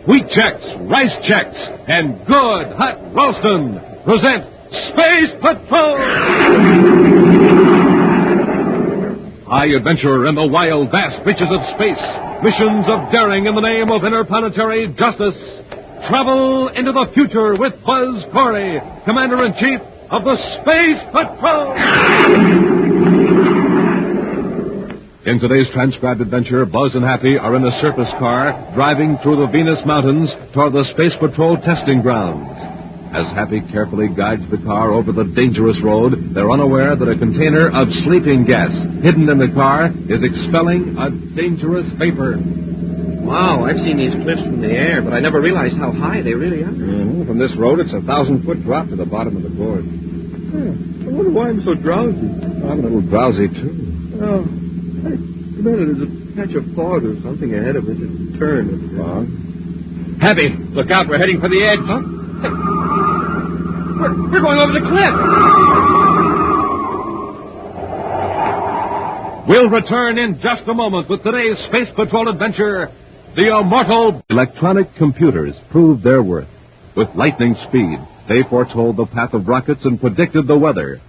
Wheat Chex, Rice Chex, and good hot Ralston present Space Patrol! High adventure in the wild, vast reaches of space. Missions of daring in the name of interplanetary justice. Travel into the future with Buzz Corry, Commander-In-Chief of the Space Patrol! In today's transcribed adventure, Buzz and Happy are in a surface car driving through the Venus Mountains toward the Space Patrol testing grounds. As Happy carefully guides the car over the dangerous road, they're unaware that a container of sleeping gas hidden in the car is expelling a dangerous vapor. Wow, I've seen these cliffs from the air, but I never realized how high they really are. From this road, it's a 1,000-foot drop to the bottom of the gorge. I wonder why I'm so drowsy. I'm a little drowsy, too. Oh, there's a patch of fog or something ahead of us. It's turned. Fog? Happy, look out. We're heading for the edge. Huh? Hey, we're going over the cliff. We'll return in just a moment with today's Space Patrol adventure, the Immortal... Electronic computers proved their worth. With lightning speed, they foretold the path of rockets and predicted the weather.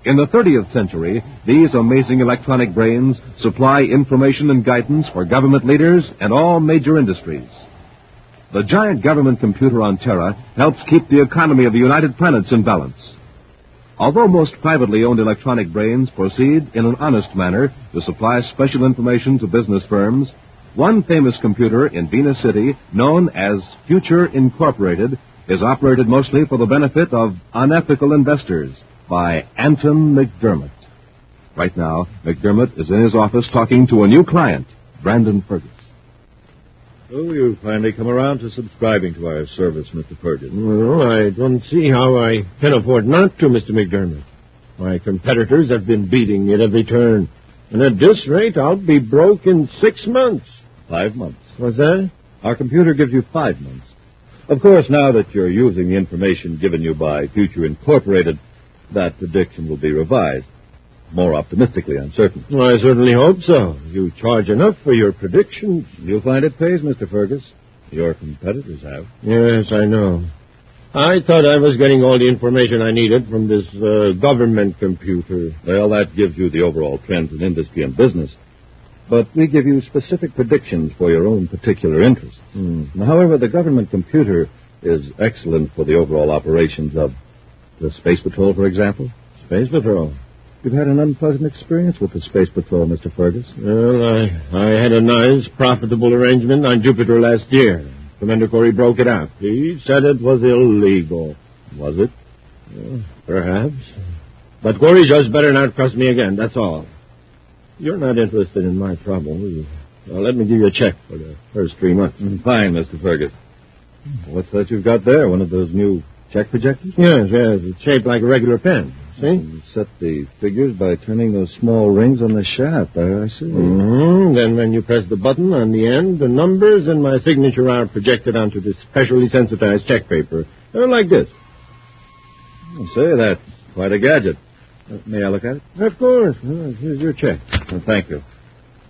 In the 30th century, these amazing electronic brains supply information and guidance for government leaders and all major industries. The giant government computer on Terra helps keep the economy of the United Planets in balance. Although most privately owned electronic brains proceed in an honest manner to supply special information to business firms, one famous computer in Venus City, known as Future Incorporated, is operated mostly for the benefit of unethical investors by Anton McDermott. Right now, McDermott is in his office talking to a new client, Brandon Fergus. Oh, you've finally come around to subscribing to our service, Mr. Fergus. Well, I don't see how I can afford not to, Mr. McDermott. My competitors have been beating me at every turn. And at this rate, I'll be broke in 6 months. 5 months. What's that? Our computer gives you 5 months. Of course, now that you're using the information given you by Future Incorporated, that prediction will be revised. More optimistically, I'm certain. Well, I certainly hope so. You charge enough for your predictions. You'll find it pays, Mr. Fergus. Your competitors have. Yes, I know. I thought I was getting all the information I needed from this government computer. Well, that gives you the overall trends in industry and business. But we give you specific predictions for your own particular interests. However, the government computer is excellent for the overall operations of the Space Patrol, for example. Space Patrol? You've had an unpleasant experience with the Space Patrol, Mr. Fergus. Well, I had a nice, profitable arrangement on Jupiter last year. Commander Corry broke it up. He said it was illegal. Was it? Perhaps. But Corry just better not trust me again, that's all. You're not interested in my trouble. Well, let me give you a check for the first 3 months. Fine, Mr. Fergus. What's that you've got there? One of those new check projectors? Yes. It's shaped like a regular pen. See? You set the figures by turning those small rings on the shaft. I see. Then when you press the button on the end, the numbers and my signature are projected onto this specially sensitized check paper. Like this. Say, that's quite a gadget. May I look at it? Of course. Here's your check. Well, thank you.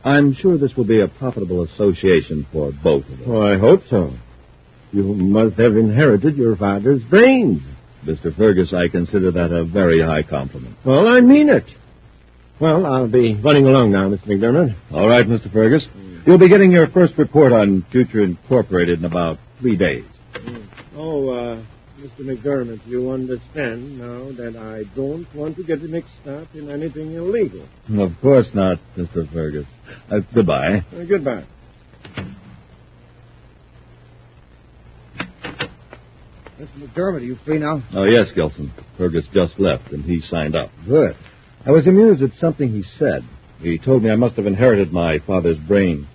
I'm sure this will be a profitable association for both of us. Oh, I hope so. You must have inherited your father's brains. Mr. Fergus, I consider that a very high compliment. Well, I mean it. Well, I'll be running along now, Mr. McDermott. All right, Mr. Fergus. You'll be getting your first report on Future Incorporated in about 3 days. Mr. McDermott, you understand now that I don't want to get mixed up in anything illegal. Of course not, Mr. Fergus. Goodbye. Goodbye. Mr. McDermott, are you free now? Oh, yes, Gilson. Fergus just left, and he signed up. Good. I was amused at something he said. He told me I must have inherited my father's brain.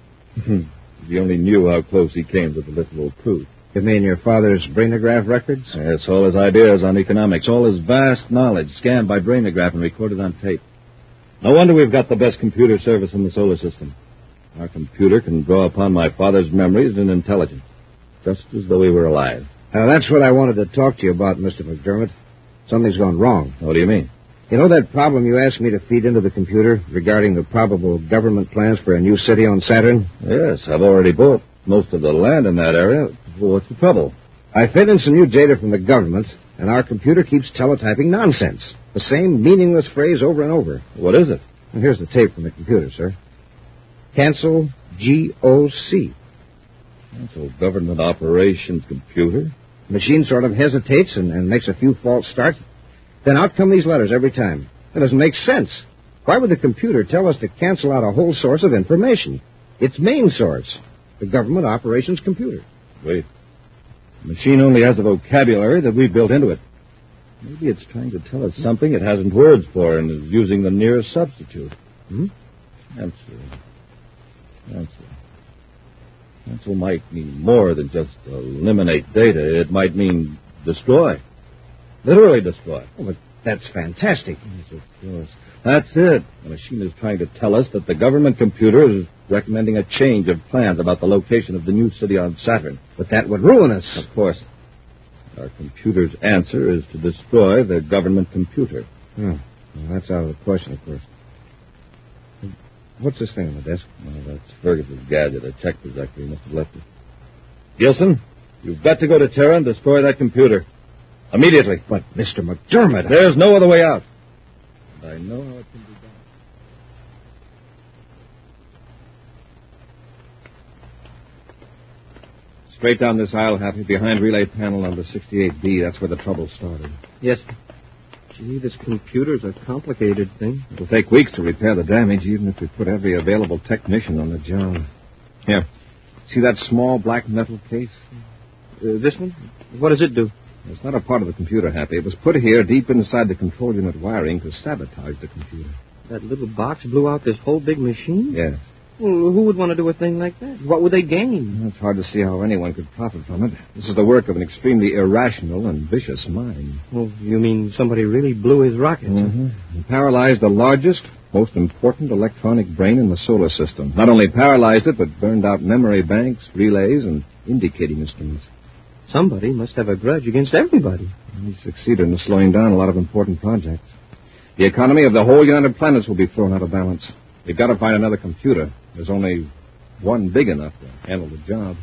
He only knew how close he came to the literal truth. You mean your father's brainograph records? Yes, all his ideas on economics, all his vast knowledge scanned by brainograph and recorded on tape. No wonder we've got the best computer service in the solar system. Our computer can draw upon my father's memories and intelligence, just as though he were alive. That's what I wanted to talk to you about, Mr. McDermott. Something's gone wrong. What do you mean? You know that problem you asked me to feed into the computer regarding the probable government plans for a new city on Saturn? Yes, I've already bought most of the land in that area. Well, what's the trouble? I fed in some new data from the government, and our computer keeps teletyping nonsense. The same meaningless phrase over and over. What is it? And here's the tape from the computer, sir. Cancel GOC. Cancel government operations computer? The machine sort of hesitates and makes a few false starts. Then out come these letters every time. That doesn't make sense. Why would the computer tell us to cancel out a whole source of information? Its main source, the government operations computer. Wait. The machine only has the vocabulary that we built into it. Maybe it's trying to tell us something it hasn't words for and is using the nearest substitute. Cancel might mean more than just eliminate data. It might mean destroy. Literally destroy. Oh, but that's fantastic. Yes, of course. That's it. The machine is trying to tell us that the government computer is recommending a change of plans about the location of the new city on Saturn. But that would ruin us. Of course. Our computer's answer is to destroy the government computer. Well, that's out of the question, of course. What's this thing on the desk? Well, that's Fergus's gadget. A check projector. He must have left it. Gilson, you've got to go to Terra and destroy that computer. Immediately. But, Mr. McDermott... There's no other way out. And I know how it can be done. Straight down this aisle, Happy, behind relay panel number 68B. That's where the trouble started. Yes. Gee, this computer's a complicated thing. It'll take weeks to repair the damage, even if we put every available technician on the job. Here. See that small black metal case? This one? What does it do? It's not a part of the computer, Happy. It was put here deep inside the control unit wiring to sabotage the computer. That little box blew out this whole big machine? Yes. Well, who would want to do a thing like that? What would they gain? It's hard to see how anyone could profit from it. This is the work of an extremely irrational and vicious mind. Oh, you mean somebody really blew his rocket? Mm-hmm. And paralyzed the largest, most important electronic brain in the solar system. Not only paralyzed it, but burned out memory banks, relays, and indicating instruments. Somebody must have a grudge against everybody. He succeeded in slowing down a lot of important projects. The economy of the whole United Planets will be thrown out of balance. We've got to find another computer. There's only one big enough to handle the job.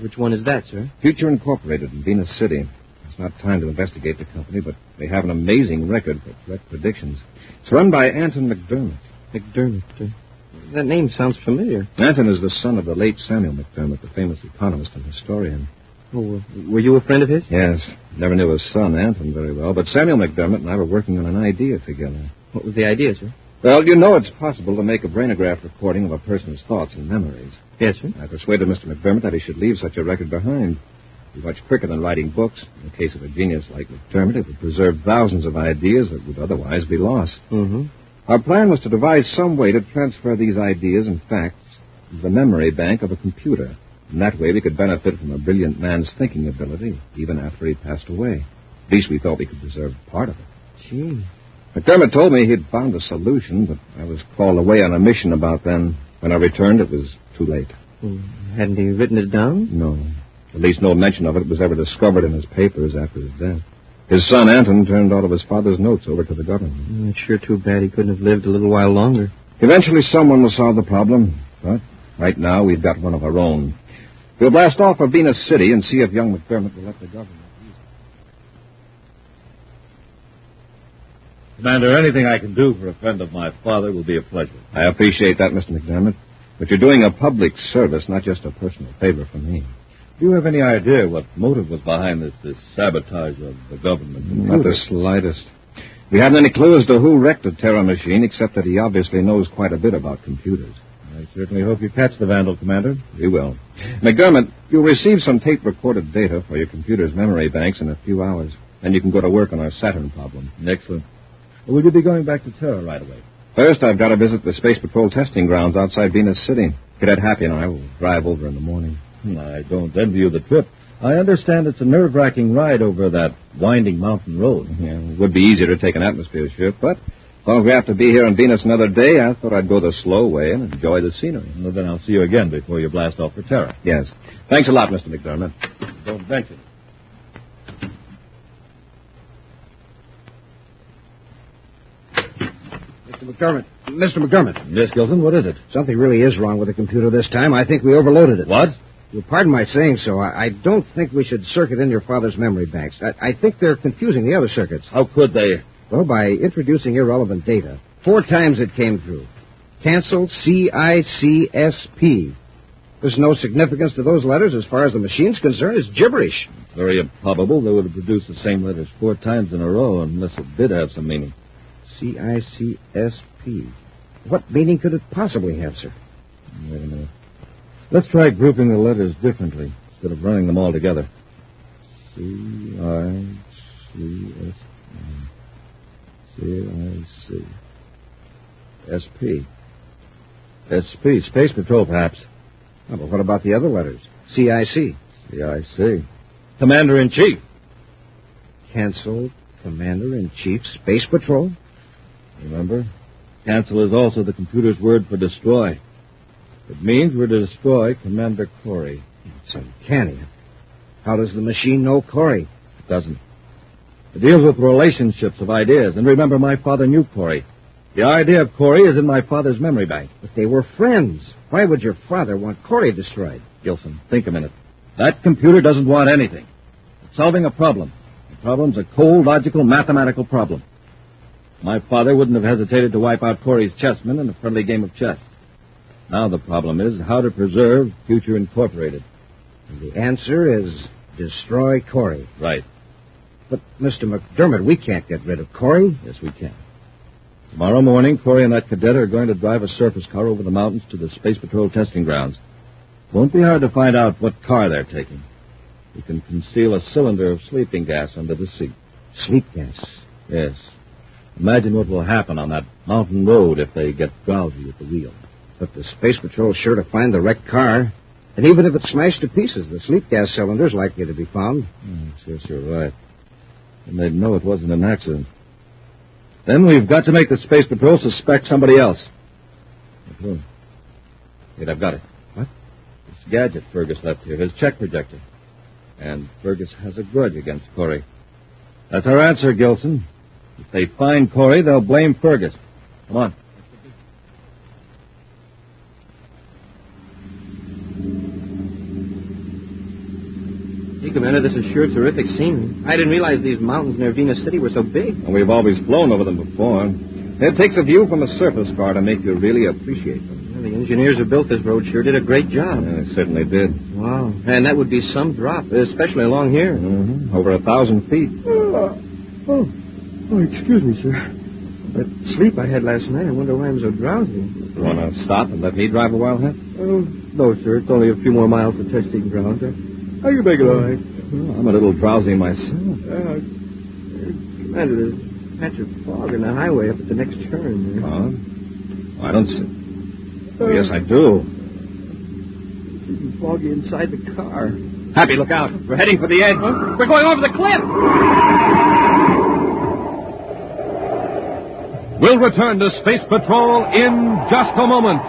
Which one is that, sir? Future Incorporated in Venus City. It's not time to investigate the company, but they have an amazing record for correct predictions. It's run by Anton McDermott. McDermott? That name sounds familiar. Anton is the son of the late Samuel McDermott, the famous economist and historian. Oh, were you a friend of his? Yes. Never knew his son, Anton, very well, but Samuel McDermott and I were working on an idea together. What was the idea, sir? Well, you know it's possible to make a brainograph recording of a person's thoughts and memories. Yes, sir. I persuaded Mr. McDermott that he should leave such a record behind. It'd be much quicker than writing books. In the case of a genius like McDermott, it would preserve thousands of ideas that would otherwise be lost. Mm-hmm. Our plan was to devise some way to transfer these ideas and facts to the memory bank of a computer. In that way, we could benefit from a brilliant man's thinking ability, even after he passed away. At least we thought we could preserve part of it. Gee. McDermott told me he'd found a solution, but I was called away on a mission about then. When I returned, it was too late. Hadn't he written it down? No. At least no mention of it was ever discovered in his papers after his death. His son, Anton, turned all of his father's notes over to the government. It's sure too bad he couldn't have lived a little while longer. Eventually, someone will solve the problem, but right now we've got one of our own. We'll blast off for Venus City and see if young McDermott will let the government use it. Commander, anything I can do for a friend of my father will be a pleasure. I appreciate that, Mr. McDermott. But you're doing a public service, not just a personal favor for me. Do you have any idea what motive was behind this sabotage of the government? Not the slightest. We haven't any clue as to who wrecked the Terra machine, except that he obviously knows quite a bit about computers. I certainly hope you catch the vandal, Commander. We will. McDermott, you'll receive some tape-recorded data for your computer's memory banks in a few hours. Then you can go to work on our Saturn problem. Excellent. Well, will you be going back to Terra right away? First, I've got to visit the Space Patrol testing grounds outside Venus City. Cadet Happy and I will drive over in the morning. I don't envy you the trip. I understand it's a nerve-wracking ride over that winding mountain road. Yeah, it would be easier to take an atmosphere ship, but as long as we have to be here on Venus another day, I thought I'd go the slow way and enjoy the scenery. Well, then I'll see you again before you blast off for Terra. Yes. Thanks a lot, Mr. McDermott. Don't mention it. Mr. McDermott. Yes, Gilson, what is it? Something really is wrong with the computer this time. I think we overloaded it. What? You'll pardon my saying so. I don't think we should circuit in your father's memory banks. I think they're confusing the other circuits. How could they? Well, by introducing irrelevant data. 4 times it came through. Canceled CICSP. There's no significance to those letters as far as the machine's concerned. It's gibberish. It's very improbable they would have produced the same letters 4 times in a row unless it did have some meaning. CICSP. What meaning could it possibly have, sir? Wait a minute. Let's try grouping the letters differently instead of running them all together. C-I-C-S-P. SP. Space Patrol, perhaps. Oh, but what about the other letters? CIC. CIC. Commander-In-Chief. Cancel Commander-In-Chief Space Patrol? Remember? Cancel is also the computer's word for destroy. It means we're to destroy Commander Corry. It's uncanny. How does the machine know Corry? It doesn't. It deals with relationships of ideas. And remember, my father knew Corry. The idea of Corry is in my father's memory bank. But they were friends. Why would your father want Corry destroyed? Gilson, think a minute. That computer doesn't want anything. It's solving a problem. The problem's a cold, logical, mathematical problem. My father wouldn't have hesitated to wipe out Corry's chessmen in a friendly game of chess. Now the problem is how to preserve Future Incorporated. And the answer is destroy Corry. Right. But, Mr. McDermott, we can't get rid of Corry. Yes, we can. Tomorrow morning, Corry and that cadet are going to drive a surface car over the mountains to the Space Patrol testing grounds. Won't be hard to find out what car they're taking. We can conceal a cylinder of sleeping gas under the seat. Sleep gas? Yes. Imagine what will happen on that mountain road if they get drowsy at the wheel. But the Space Patrol's sure to find the wrecked car. And even if it's smashed to pieces, the sleep gas cylinder's likely to be found. Yes, you're right. And they'd know it wasn't an accident. Then we've got to make the Space Patrol suspect somebody else. Wait, I've got it. What? This gadget Fergus left here, his check projector. And Fergus has a grudge against Corry. That's our answer, Gilson. If they find Corry, they'll blame Fergus. Come on. Gee, Commander, this is sure terrific scenery. I didn't realize these mountains near Venus City were so big. And we've always flown over them before. It takes a view from a surface car to make you really appreciate them. Well, the engineers who built this road sure did a great job. Yeah, they certainly did. Wow. And that would be some drop, especially along here. Mm-hmm. Over 1,000 feet. Excuse me, sir. That sleep I had last night, I wonder why I'm so drowsy. You want to stop and let me drive a while, huh? Oh, no, sir. It's only a few more miles to testing ground. How you make it all right? Well, I'm a little drowsy myself. Commander, there's a patch of fog in the highway up at the next turn there. Oh? I don't see. Oh, yes, I do. It's even foggy inside the car. Happy, look out. We're heading for the edge. Huh? We're going over the cliff. We'll return to Space Patrol in just a moment.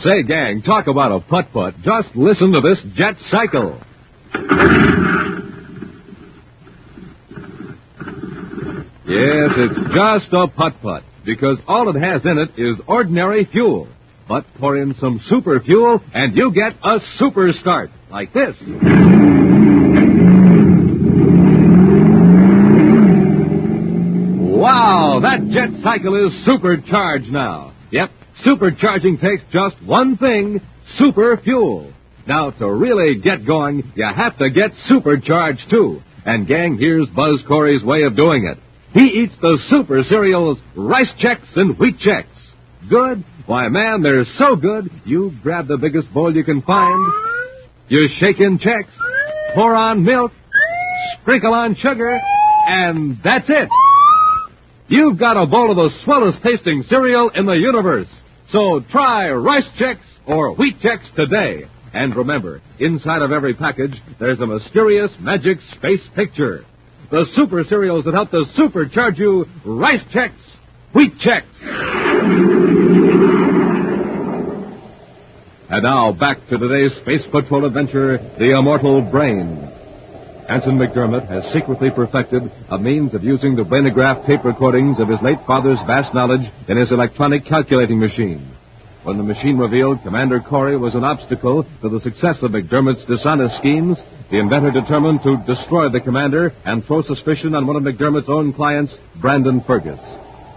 Say, gang, talk about a putt-putt. Just listen to this jet cycle. Yes, it's just a putt-putt, because all it has in it is ordinary fuel. But pour in some super fuel, and you get a super start, like this. Wow, that jet cycle is supercharged now. Yep, supercharging takes just one thing, super fuel. Now, to really get going, you have to get supercharged, too. And, gang, here's Buzz Corry's way of doing it. He eats the super cereals, Rice Chex and Wheat Chex. Good? Why, man, they're so good, you grab the biggest bowl you can find, you shake in Chex, pour on milk, sprinkle on sugar, and that's it. You've got a bowl of the swellest tasting cereal in the universe. So try Rice Chex or Wheat Chex today. And remember, inside of every package, there's a mysterious magic space picture. The super cereals that help to supercharge you, Rice Chex, Wheat Chex. And now back to today's Space Patrol adventure, the Immortal Brain. Anson McDermott has secretly perfected a means of using the brainograph tape recordings of his late father's vast knowledge in his electronic calculating machine. When the machine revealed Commander Corry was an obstacle to the success of McDermott's dishonest schemes, the inventor determined to destroy the commander and throw suspicion on one of McDermott's own clients, Brandon Fergus.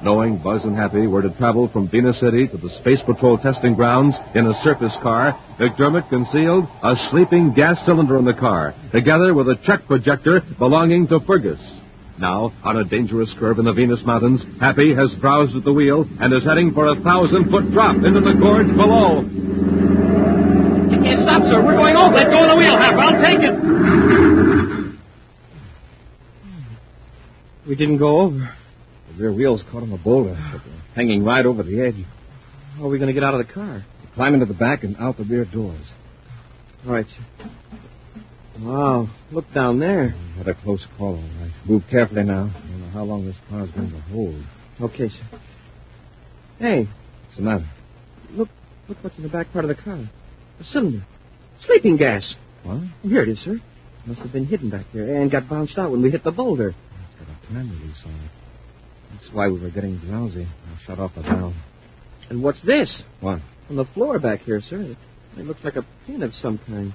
Knowing Buzz and Happy were to travel from Venus City to the Space Patrol testing grounds in a surface car, McDermott concealed a sleeping gas cylinder in the car, together with a check projector belonging to Fergus. Now, on a dangerous curve in the Venus Mountains, Happy has browsed at the wheel and is heading for a 1,000-foot drop into the gorge below. You can't stop, sir. We're going over. Let go of the wheel, Hap. I'll take it. We didn't go over. The rear wheels caught on a boulder, hanging right over the edge. How are we going to get out of the car? Climb into the back and out the rear doors. All right, sir. Wow, look down there. Had a close call, all right. Move carefully now. I don't know how long this car's going to hold. Okay, sir. Hey, What's the matter? look what's in the back part of the car. A cylinder. Sleeping gas. What? Here it is, sir. Must have been hidden back there and got bounced out when we hit the boulder. It's got a time release on it. That's why we were getting drowsy. I shut off the valve. And what's this? What? On the floor back here, sir. It looks like a pin of some kind.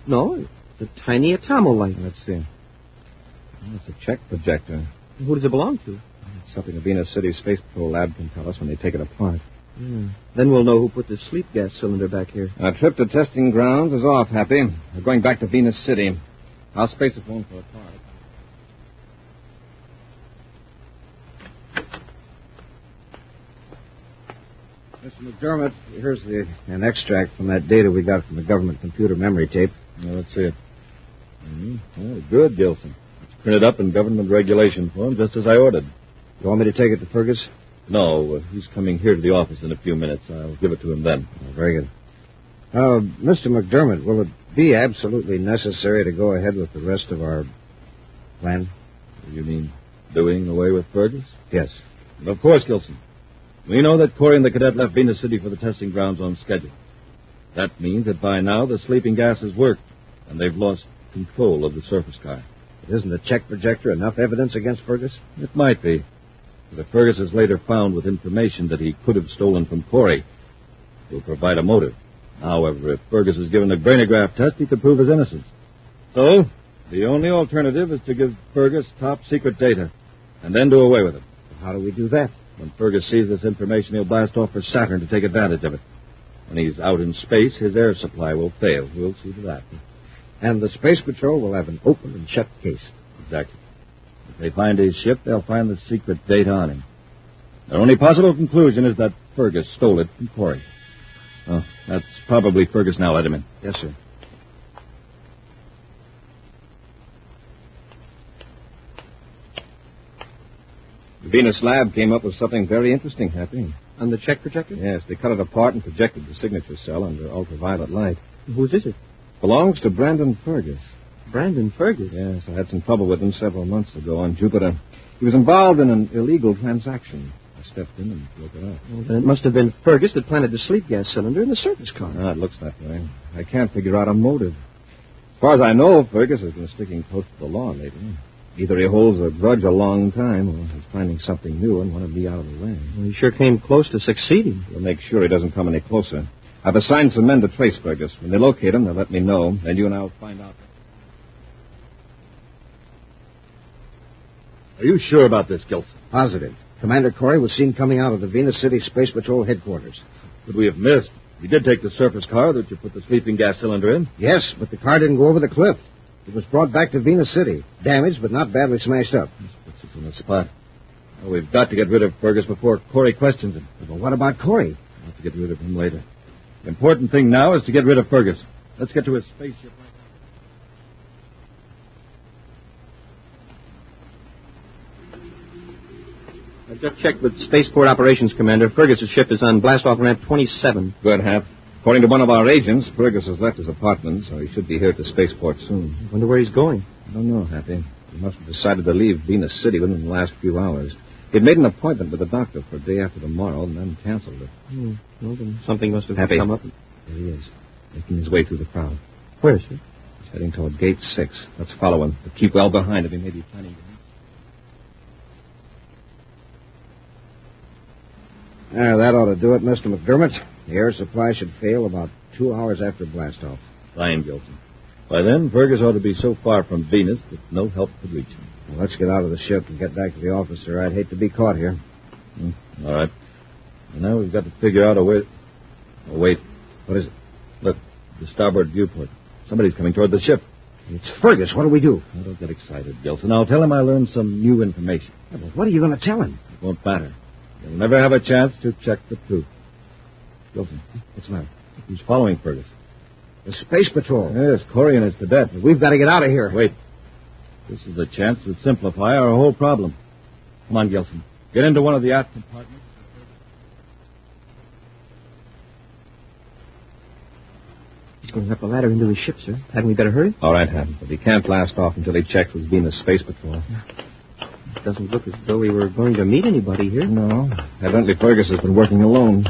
No, it's a tiny atomo light. Let's see. Well, it's a check projector. Who does it belong to? It's something the Venus City Space Patrol lab can tell us when they take it apart. Then we'll know who put the sleep gas cylinder back here. Our trip to testing grounds is off, Happy. We're going back to Venus City. I'll space the phone for a part. Mr. McDermott, here's an extract from that data we got from the government computer memory tape. Well, let's see it. Well, good, Gilson. It's printed up in government regulation form, just as I ordered. You want me to take it to Fergus? No, he's coming here to the office in a few minutes. I'll give it to him then. Oh, very good. Mr. McDermott, will it be absolutely necessary to go ahead with the rest of our plan? You mean doing away with Fergus? Yes. Of course, Gilson. We know that Corry and the cadet left Venus City for the testing grounds on schedule. That means that by now the sleeping gas has worked, and they've lost control of the surface car. Isn't the check projector enough evidence against Fergus? It might be. But if Fergus is later found with information that he could have stolen from Corry, it will provide a motive. However, if Fergus is given a brainograph test, he could prove his innocence. So, the only alternative is to give Fergus top-secret data, and then do away with it. How do we do that? When Fergus sees this information, he'll blast off for Saturn to take advantage of it. When he's out in space, his air supply will fail. We'll see to that. And the Space Patrol will have an open and shut case. Exactly. If they find his ship, they'll find the secret data on him. Their only possible conclusion is that Fergus stole it from Corry. Oh, that's probably Fergus now. Let him in. Yes, sir. The Venus lab came up with something very interesting, Happy. On the check projector? Yes, they cut it apart and projected the signature cell under ultraviolet light. Whose is it? Belongs to Brandon Fergus. Brandon Fergus? Yes, I had some trouble with him several months ago on Jupiter. He was involved in an illegal transaction. I stepped in and broke it up. Well, then it must have been Fergus that planted the sleep gas cylinder in the surface car. It looks that way. I can't figure out a motive. As far as I know, Fergus has been sticking close to the law lately. Either he holds a grudge a long time, or he's finding something new and wanted me out of the way. Well, he sure came close to succeeding. We'll make sure he doesn't come any closer. I've assigned some men to trace Fergus. When they locate him, they'll let me know. Then you and I will find out. Are you sure about this, Gilson? Positive. Commander Corry was seen coming out of the Venus City Space Patrol headquarters. Could we have missed? We did take the surface car that you put the sleeping gas cylinder in. Yes, but the car didn't go over the cliff. It was brought back to Venus City. Damaged, but not badly smashed up. This puts us in the spot. Well, we've got to get rid of Fergus before Corry questions him. But what about Corry? We'll have to get rid of him later. The important thing now is to get rid of Fergus. Let's get to his spaceship right I just checked with Spaceport Operations Commander. Fergus' ship is on blast-off ramp 27. Good, Hap. According to one of our agents, Fergus has left his apartment, so he should be here at the spaceport soon. I wonder where he's going. I don't know, Happy. He must have decided to leave Venus City within the last few hours. He'd made an appointment with the doctor for a day after tomorrow and then canceled it. Well, then something must have Happy. come up. There he is, making his way through the crowd. Where is he? He's heading toward Gate 6. Let's follow him, but keep well behind him. He may be planning to... That ought to do it, Mr. McDermott. The air supply should fail about 2 hours after blastoff. Fine, Gilson. By then, Fergus ought to be so far from Venus that no help could reach him. Well, let's get out of the ship and get back to the office, sir. I'd hate to be caught here. All right. And now we've got to figure out a way... Oh, wait. What is it? Look, the starboard viewport. Somebody's coming toward the ship. It's Fergus. What do we do? Now, don't get excited, Gilson. I'll tell him I learned some new information. Yeah, but what are you going to tell him? It won't matter. You'll never have a chance to check the truth. Gilson, What's the matter? who's following Fergus? The Space Patrol. Yes, Corry and his cadet. We've got to get out of here. Wait. This is a chance to simplify our whole problem. Come on, Gilson. Get into one of the aft compartments. He's going up a ladder into his ship, sir. Hadn't we better hurry? All right, Hap. But he can't blast off until he checks with Venus Space Patrol. It doesn't look as though we were going to meet anybody here. No. Evidently Fergus has been working alone.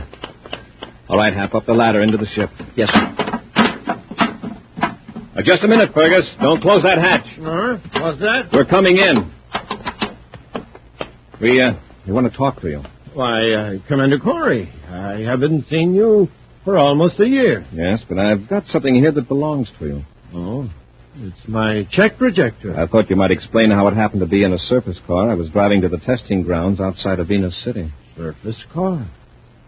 All right, Hap. Up the ladder into the ship. Yes, sir. Just a minute, Fergus. Don't close that hatch. What's that? We're coming in. We want to talk to you. Why, Commander Corry, I haven't seen you for almost a year. Yes, but I've got something here that belongs to you. Oh, it's my check projector. I thought you might explain how it happened to be in a surface car. I was driving to the testing grounds outside of Venus City. Surface car?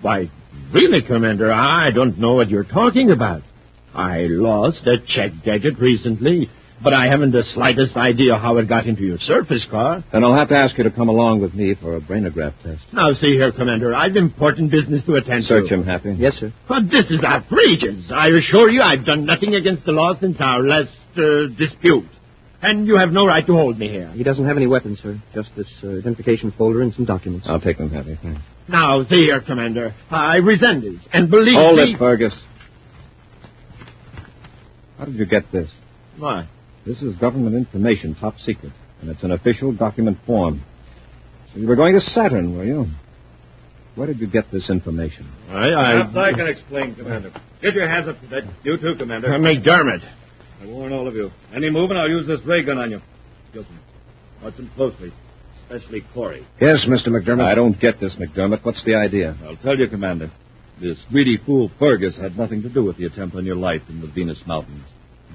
Why, really, Commander, I don't know what you're talking about. I lost a check gadget recently, but I haven't the slightest idea how it got into your surface car. Then I'll have to ask you to come along with me for a brainograph test. Now, see here, Commander, I've important business to attend Search to. him, Happy. Yes, sir. But this is outrageous. I assure you I've done nothing against the law since our last dispute. And you have no right to hold me here. He doesn't have any weapons, sir. Just this identification folder and some documents. I'll take them, Happy. Thanks. Now, see here, Commander. I resent it. And believe Hold me... it, Fergus. How did you get this? Why? This is government information, top secret, and it's an official document form. So you were going to Saturn, were you? Where did you get this information? Perhaps I can explain, Commander. Get your hands up, Cadet. You too, Commander. McDermott. I warn all of you. Any movement, I'll use this ray gun on you. Gilson, watch him closely, especially Corry. Yes, Mr. McDermott. I don't get this, McDermott. What's the idea? I'll tell you, Commander. This greedy fool Fergus had nothing to do with the attempt on your life in the Venus Mountains.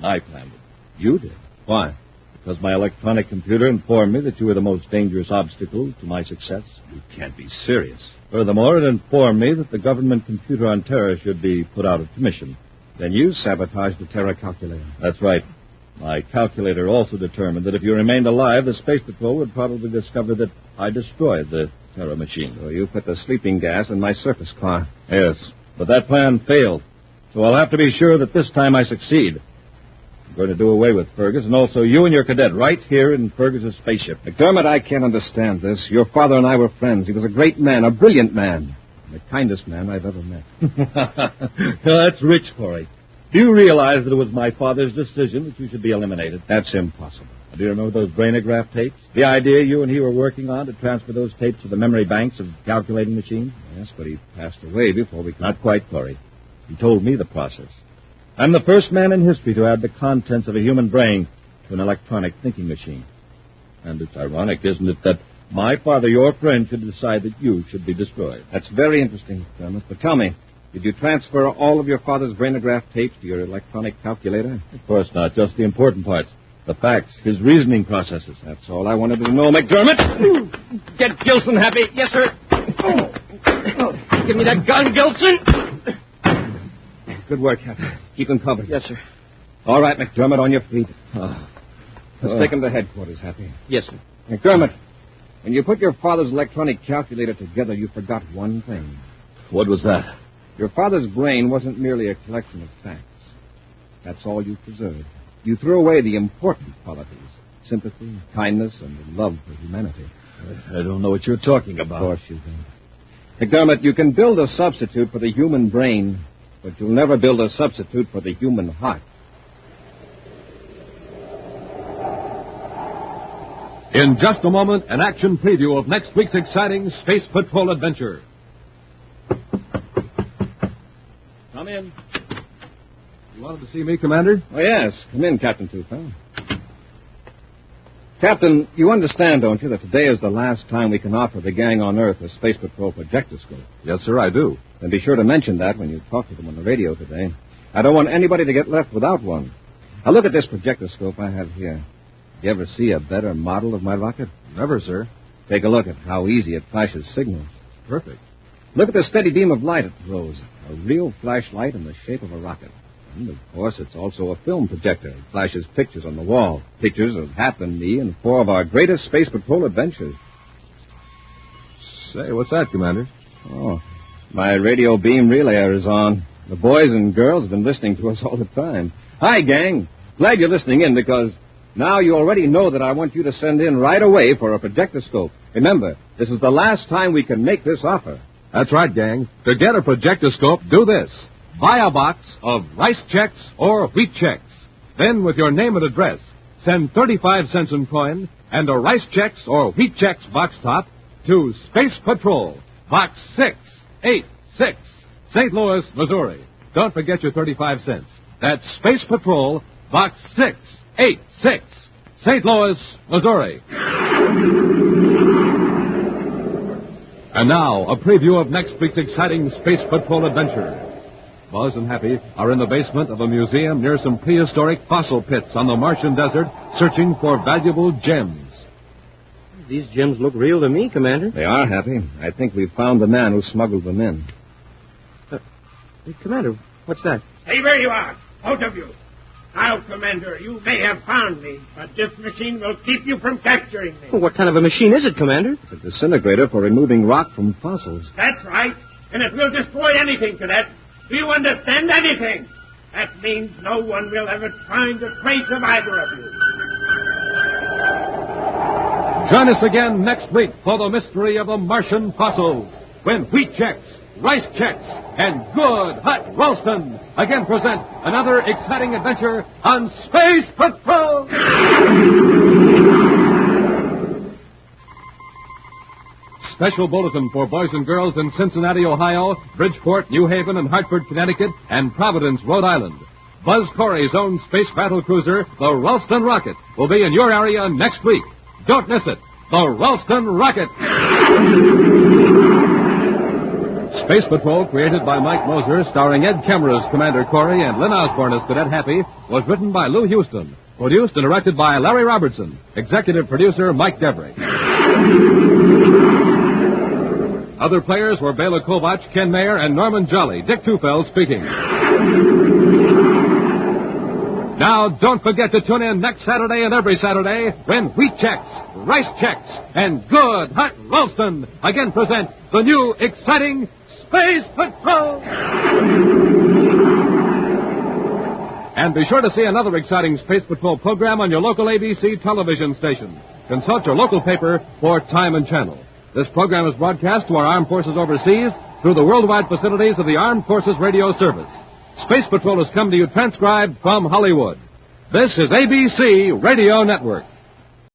I planned it. You did? Why? Because my electronic computer informed me that you were the most dangerous obstacle to my success. You can't be serious. Furthermore, it informed me that the government computer on Terra should be put out of commission. Then you sabotaged the Terra calculator. That's right. My calculator also determined that if you remained alive, the Space Patrol would probably discover that I destroyed the Terra machine. So you put the sleeping gas in my surface car. Yes, but that plan failed. So I'll have to be sure that this time I succeed. I'm going to do away with Fergus, and also you and your cadet right here in Fergus's spaceship. McDermott, I can't understand this. Your father and I were friends. He was a great man, a brilliant man. The kindest man I've ever met. That's rich, Corry. Do you realize that it was my father's decision that you should be eliminated? That's impossible. Do you remember those brainograph tapes? The idea you and he were working on to transfer those tapes to the memory banks of calculating machines? Yes, but he passed away before we could... Not quite, Corry. He told me the process. I'm the first man in history to add the contents of a human brain to an electronic thinking machine. And it's ironic, isn't it, that my father, your friend, should decide that you should be destroyed. That's very interesting, McDermott. But tell me, did you transfer all of your father's brainograph tapes to your electronic calculator? Of course not, just the important parts. The facts, his reasoning processes. That's all I wanted to know, McDermott. Get Gilson, Happy. Yes, sir. Give me that gun, Gilson. Good work, Captain. Keep him covered. Yes, sir. All right, McDermott, on your feet. Let's take him to headquarters, Happy. Yes, sir. McDermott, when you put your father's electronic calculator together, you forgot one thing. What was that? Your father's brain wasn't merely a collection of facts. That's all you preserved. You threw away the important qualities. Sympathy, kindness, and love for humanity. I don't know what you're talking about. Of course you don't. McDermott, you can build a substitute for the human brain, but you'll never build a substitute for the human heart. In just a moment, an action preview of next week's exciting Space Patrol adventure. Come in. You wanted to see me, Commander? Oh, yes. Come in, Captain Toothfell. Captain, you understand, don't you, that today is the last time we can offer the gang on Earth a Space Patrol projectoscope? Yes, sir, I do. And be sure to mention that when you talk to them on the radio today. I don't want anybody to get left without one. Now, look at this projectoscope I have here. You ever see a better model of my rocket? Never, sir. Take a look at how easy it flashes signals. Perfect. Look at the steady beam of light it throws. A real flashlight in the shape of a rocket. And, of course, it's also a film projector. It flashes pictures on the wall. Pictures of Hap and me and 4 of our greatest Space Patrol adventures. Say, what's that, Commander? Oh, my radio beam relayer is on. The boys and girls have been listening to us all the time. Hi, gang. Glad you're listening in because now you already know that I want you to send in right away for a projectoscope. Remember, this is the last time we can make this offer. That's right, gang. To get a projectoscope, do this. Buy a box of rice checks or wheat checks. Then, with your name and address, send 35 cents in coin and a rice checks or wheat checks box top to Space Patrol, Box 686, St. Louis, Missouri. Don't forget your 35 cents. That's Space Patrol, Box 686, St. Louis, Missouri. And now, a preview of next week's exciting Space Patrol adventure. Buzz and Happy are in the basement of a museum near some prehistoric fossil pits on the Martian desert, searching for valuable gems. These gems look real to me, Commander. They are, Happy. I think we've found the man who smuggled them in. Hey, Commander, what's that? Stay where you are, both of you. Now, Commander, you may have found me, but this machine will keep you from capturing me. Well, what kind of a machine is it, Commander? It's a disintegrator for removing rock from fossils. That's right. And it will destroy anything, Cadet. Do you understand anything? That means no one will ever find a trace of either of you. Join us again next week for the mystery of the Martian fossils, when wheat checks, rice checks, and good hot Ralston again present another exciting adventure on Space Patrol. Special bulletin for boys and girls in Cincinnati, Ohio, Bridgeport, New Haven, and Hartford, Connecticut, and Providence, Rhode Island. Buzz Corry's own space battle cruiser, the Ralston Rocket, will be in your area next week. Don't miss it. The Ralston Rocket. Space Patrol, created by Mike Moser, starring Ed Kemmer as Commander Corry and Lynn Osborne as Cadet Happy, was written by Lou Houston. Produced and directed by Larry Robertson. Executive producer Mike Devery. Other players were Bela Kovach, Ken Mayer, and Norman Jolly. Dick Tufeld speaking. Now, don't forget to tune in next Saturday and every Saturday when wheat checks, rice checks, and good hot Ralston again present the new exciting Space Patrol. And be sure to see another exciting Space Patrol program on your local ABC television station. Consult your local paper for time and channel. This program is broadcast to our armed forces overseas through the worldwide facilities of the Armed Forces Radio Service. Space Patrol has come to you transcribed from Hollywood. This is ABC Radio Network.